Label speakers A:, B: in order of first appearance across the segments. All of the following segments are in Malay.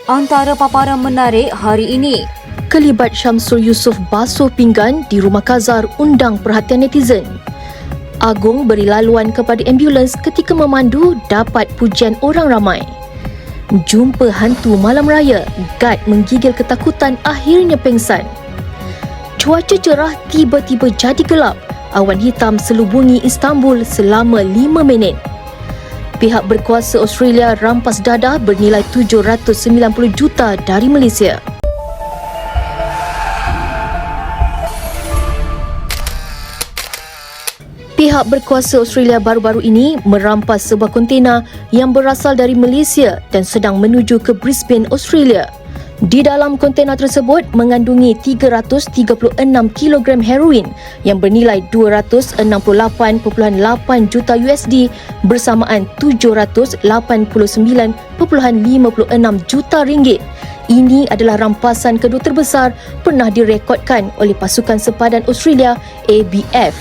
A: Antara paparan menarik hari ini,
B: Kelibat Syamsul Yusof basuh pinggan di Rumah Kazar undang perhatian netizen. Agung beri laluan kepada ambulans ketika memandu dapat pujian orang ramai. Jumpa hantu malam raya, guide menggigil ketakutan akhirnya pengsan. Cuaca cerah tiba-tiba jadi gelap. Awan hitam selubungi Istanbul selama 5 minit. Pihak berkuasa Australia rampas dadah bernilai 790 juta dari Malaysia. Pihak berkuasa Australia baru-baru ini merampas sebuah kontena yang berasal dari Malaysia dan sedang menuju ke Brisbane, Australia. Di dalam kontena tersebut mengandungi 336 kilogram heroin yang bernilai 268.8 juta USD bersamaan 789.56 juta ringgit. Ini adalah rampasan kedua terbesar pernah direkodkan oleh pasukan sepadan Australia ABF.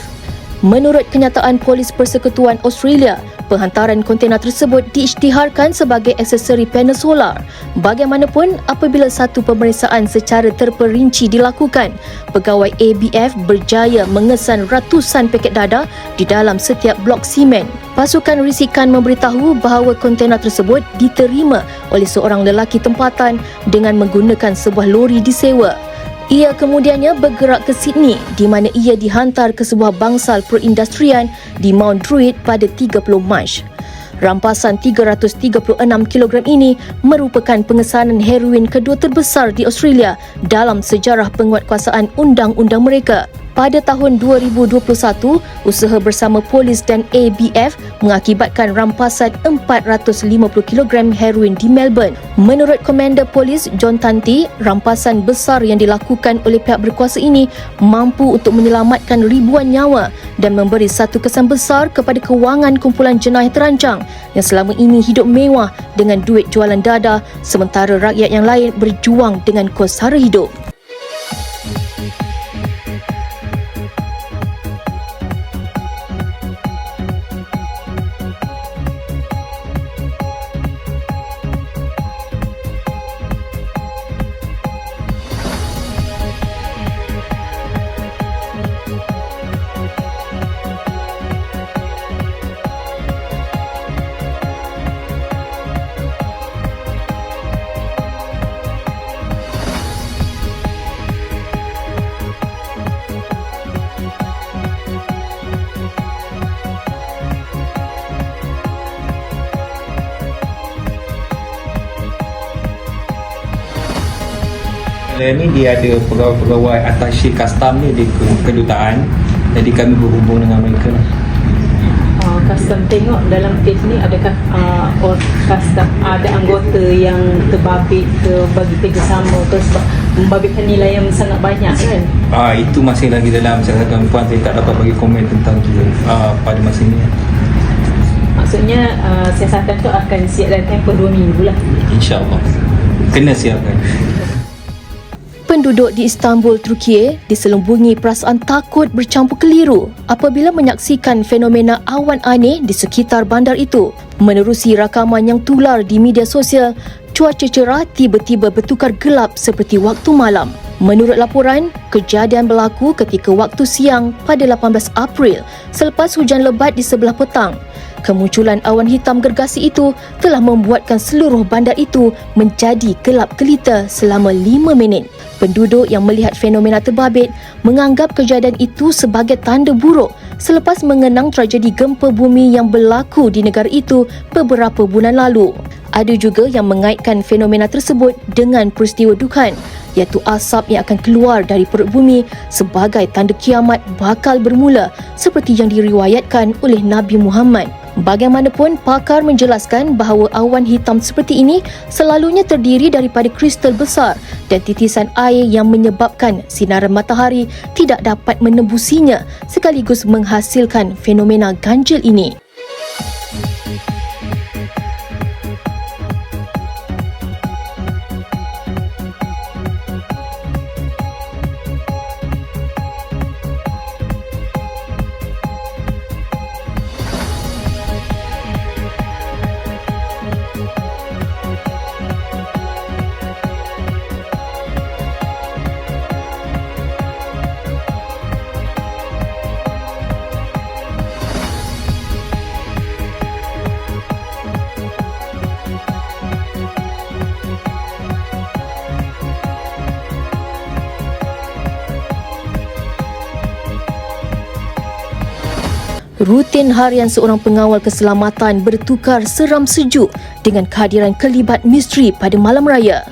B: Menurut kenyataan Polis Persekutuan Australia, penghantaran kontena tersebut diisytiharkan sebagai aksesori panel solar. Bagaimanapun, apabila satu pemeriksaan secara terperinci dilakukan, pegawai ABF berjaya mengesan ratusan paket dadah di dalam setiap blok simen. Pasukan risikan memberitahu bahawa kontena tersebut diterima oleh seorang lelaki tempatan dengan menggunakan sebuah lori disewa. Ia kemudiannya bergerak ke Sydney di mana ia dihantar ke sebuah bangsal perindustrian di Mount Druitt pada 30 Mac. Rampasan 336 kilogram ini merupakan pengesanan heroin kedua terbesar di Australia dalam sejarah penguatkuasaan undang-undang mereka. Pada tahun 2021, usaha bersama polis dan ABF mengakibatkan rampasan 450 kilogram heroin di Melbourne. Menurut Komander Polis John Tanti, rampasan besar yang dilakukan oleh pihak berkuasa ini mampu untuk menyelamatkan ribuan nyawa dan memberi satu kesan besar kepada kewangan kumpulan jenayah terancang yang selama ini hidup mewah dengan duit jualan dadah sementara rakyat yang lain berjuang dengan kos sara hidup.
C: Ni dia ada pegawai-pegawai attaché custom ni di kedutaan, jadi kami berhubung dengan mereka.
D: Custom tengok dalam kes ni adakah custom ada anggota yang terbabit ke bagi kerjasama ke sebab membabitkan nilai yang sangat banyak kan?
C: Itu masih lagi dalam siasatan puan, saya tak dapat bagi komen tentang tu pada masa ini.
D: Maksudnya siasatan tu akan siap dalam tempoh 2 minggu lah.
C: InsyaAllah kena siapkan.
B: Penduduk di Istanbul, Turki diselubungi perasaan takut bercampur keliru apabila menyaksikan fenomena awan aneh di sekitar bandar itu. Menerusi rakaman yang tular di media sosial, cuaca cerah tiba-tiba bertukar gelap seperti waktu malam. Menurut laporan, kejadian berlaku ketika waktu siang pada 18 April selepas hujan lebat di sebelah petang. Kemunculan awan hitam gergasi itu telah membuatkan seluruh bandar itu menjadi gelap gelita selama 5 minit. Penduduk yang melihat fenomena terbabit menganggap kejadian itu sebagai tanda buruk selepas mengenang tragedi gempa bumi yang berlaku di negara itu beberapa bulan lalu. Ada juga yang mengaitkan fenomena tersebut dengan peristiwa Dukhan, iaitu asap yang akan keluar dari perut bumi sebagai tanda kiamat bakal bermula seperti yang diriwayatkan oleh Nabi Muhammad. Bagaimanapun, pakar menjelaskan bahawa awan hitam seperti ini selalunya terdiri daripada kristal besar dan titisan air yang menyebabkan sinaran matahari tidak dapat menembusinya sekaligus menghasilkan fenomena ganjil ini. Rutin harian seorang pengawal keselamatan bertukar seram sejuk dengan kehadiran kelibat misteri pada malam raya.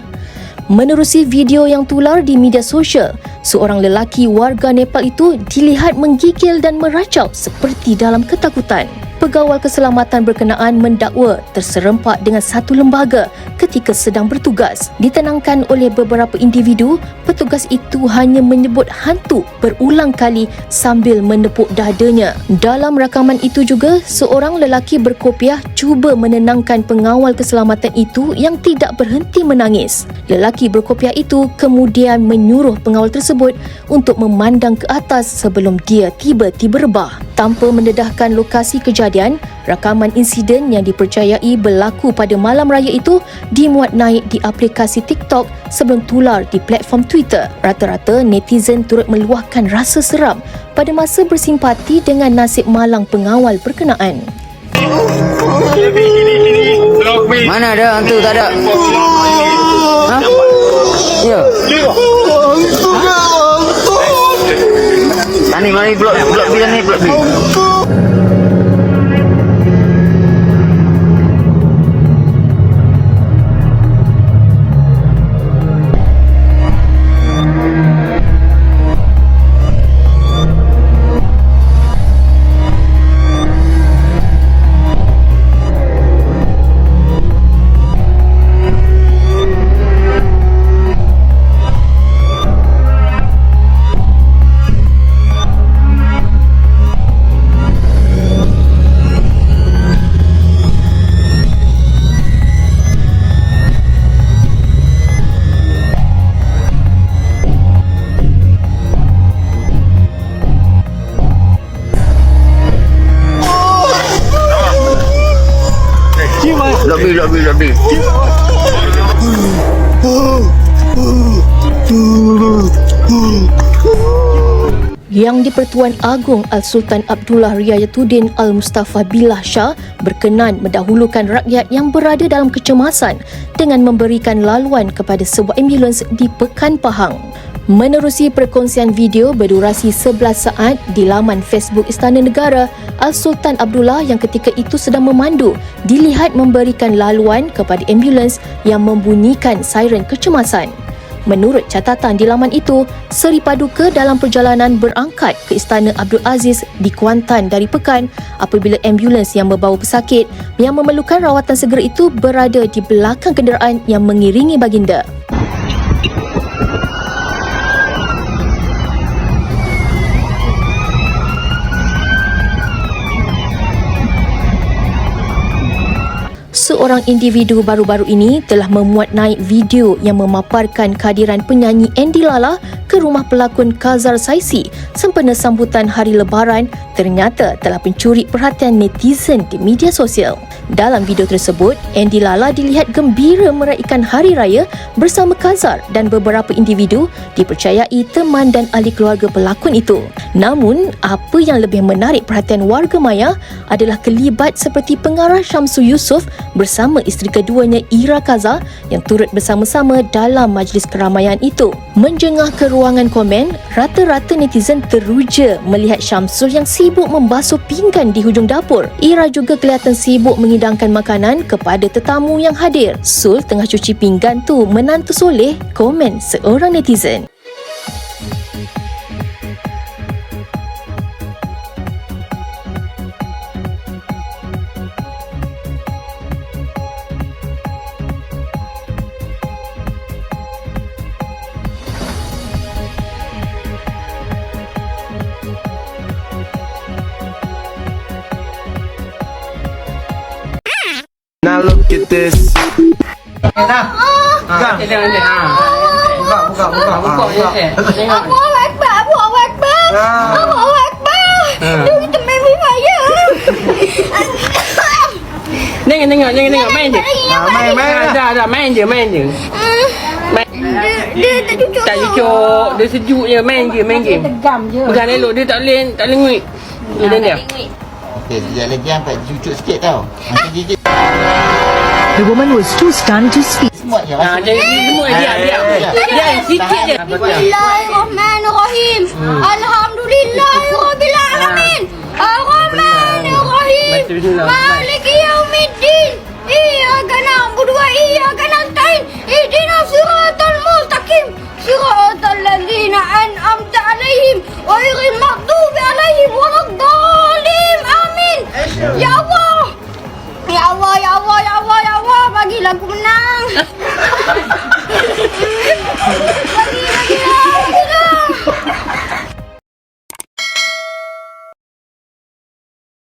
B: Menerusi video yang tular di media sosial, seorang lelaki warga Nepal itu dilihat menggigil dan meracau seperti dalam ketakutan. Pegawal keselamatan berkenaan mendakwa terserempak dengan satu lembaga ketika sedang bertugas. Ditenangkan oleh beberapa individu, petugas itu hanya menyebut hantu berulang kali sambil menepuk dadanya. Dalam rakaman itu juga, seorang lelaki berkopiah cuba menenangkan pengawal keselamatan itu yang tidak berhenti menangis. Lelaki berkopiah itu kemudian menyuruh pengawal tersebut untuk memandang ke atas sebelum dia tiba-tiba rebah. Tanpa mendedahkan lokasi kejadian, rakaman insiden yang dipercayai berlaku pada malam raya itu dimuat naik di aplikasi TikTok sebelum tular di platform Twitter. Rata-rata netizen turut meluahkan rasa seram pada masa bersimpati dengan nasib malang pengawal berkenaan.
E: Mana ada hantu, tak ada. Ha? Ya. Mari blok B ni, blok B. Blok B.
B: Yang di-Pertuan Agong Al-Sultan Abdullah Riayatuddin Al-Mustafa Billah Shah berkenan mendahulukan rakyat yang berada dalam kecemasan dengan memberikan laluan kepada sebuah ambulans di Pekan Pahang. Menerusi perkongsian video berdurasi 11 saat di laman Facebook Istana Negara, Al-Sultan Abdullah yang ketika itu sedang memandu dilihat memberikan laluan kepada ambulans yang membunyikan siren kecemasan. Menurut catatan di laman itu, Seri Paduka dalam perjalanan berangkat ke Istana Abdul Aziz di Kuantan dari Pekan apabila ambulans yang membawa pesakit yang memerlukan rawatan segera itu berada di belakang kenderaan yang mengiringi baginda. Seorang individu baru-baru ini telah memuat naik video yang memaparkan kehadiran penyanyi Andy Lala ke rumah pelakon Kazar Saisi sempena sambutan Hari Lebaran ternyata telah mencuri perhatian netizen di media sosial. Dalam video tersebut, Andy Lala dilihat gembira meraihkan Hari Raya bersama Kazar dan beberapa individu dipercayai teman dan ahli keluarga pelakon itu. Namun, apa yang lebih menarik perhatian warga maya adalah kelibat seperti pengarah Syamsul Yusof bersama isteri keduanya Ira Kaza yang turut bersama-sama dalam majlis keramaian itu. Menjengah ke ruangan komen, rata-rata netizen teruja melihat Syamsul yang sibuk membasuh pinggan di hujung dapur. Ira juga kelihatan sibuk menghidangkan makanan kepada tetamu yang hadir. Sul tengah cuci pinggan tu menantu soleh, komen seorang netizen.
F: Now look at this.
E: Buka.
G: Allahu Akbar, Allahu Akbar, Allahu Akbar. Kita main Free Fire.
H: Tengok, main je. Main je.
G: Dia tak cucuk.
H: Tak cucuk, dia sejuk je, main game. Pegang elok, dia tak boleh nguit. Dia.
E: Okey, sekejap lagi angkat cucuk sikit tau. Nanti gigit.
I: The woman was too stunned to speak.
E: Semua je.
H: Jadi semua diam. Sikit je.
G: Bismillahirrahmanirrahim. Alhamdulillahirabbil alamin. Ar-Rahman Ar-Rahim Maliki Yaumiddin Iyyaka na'budu wa iyyaka nasta'in Ihdinas siratal mustaqim Siratal ladzina an'amta 'alaihim ghairil maghdubi 'alaihim waladdallin. Amin. Ya Allah. Ya Allah, ya Allah, ya Allah, ya Allah, bagilah aku menang. Bagilah